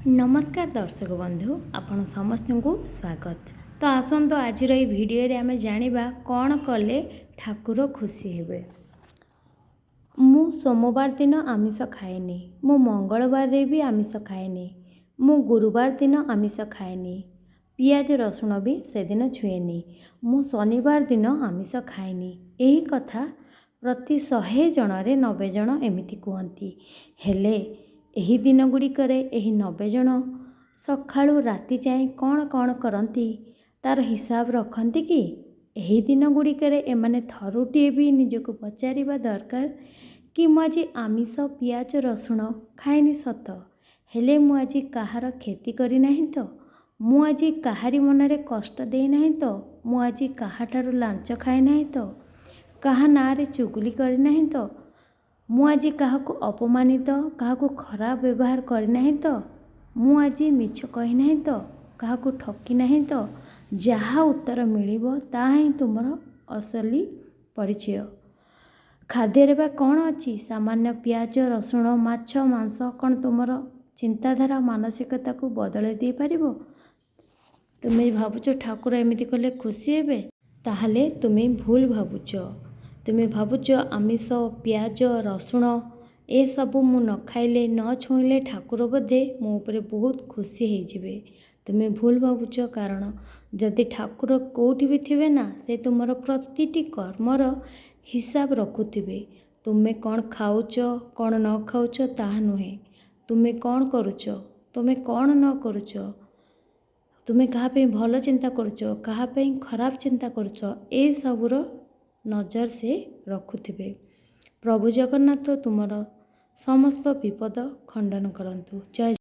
नमस्कार दर्शक बंधु आपण समस्त को स्वागत। तो आसंत आज भिडियो रे आमे जानिबा कौन कले ठाकुर खुशी हेबे। मु सोमवार दिन आमिष खाएनी, मु मंगलवार रे भी आमिष खाएनी, मु गुरुवार दिन आमिष खाएनी, पियाज रसुण भी से दिन छुएनी, मु शनिवार दिन आमिष खाएनी। यही कथा प्रति 100 जनरे 90 जन एमिति कहती। हेले एही दिन गुड़िकरे एही 90 जन सकाळु राति जाए कौन कौन करती तार हिसाब रखती कि? एही दिन गुड़िकरे एमाने थरुटिए भी निजको पचारिबा दरकार कि मु आज आमिष पियाज रसुण खाएनी सत, हेले मु आज कहार क्षति करी नहीं तो, मु आज काहारी मनरे कष्ट दे नहीं तो, मु आज काहाठारु लांच खाए नहीं तो, काहा नारे चुगली करी नहीं तो, मु आज काहाको अपमानित काहाको खराब व्यवहार करी नहीं तो, मु आज मिछ कही नहीं तो, काहाको ठकी नहीं तो, जहा उत्तर मिलिबो ताहा ही तुमर असली परिचय। खाद्य बा कौन अच्छी? सामान्य पियाज रसुण माछ मांस कौन तुमर चिंताधारा मानसिकता को बदल दे पारिबो? तुम्हें भावुच ठाकुर एमिति कले खुशी हेबे? ताहले तुम्हें भूल भावुच। तुम्हें भावुच आमिष पियाज रसुण ए सबू मु न खाइले न छुईले ठाकुर बोधे मो उपरे बहुत खुशी होइजिबे। तुम्हें भूल भावुच, कारण जदि ठाकुर कोठी भी थिबे ना, से तुमर प्रतिटी कर्मर हिसाब रखुथिबे। तुम्हें कौन खाउच कौन न खाउच ताहा नुहे, तुम्हें कौन करुच तुम्हें कौन न करुच, तुम्हें कहा पे भल चिंता करुच कहा पे खराब चिंता करुच, ए सबुर नजर से रखुथिबे। प्रभु जगन्नाथ तुमर समस्त विपद खंडन करंतु। जय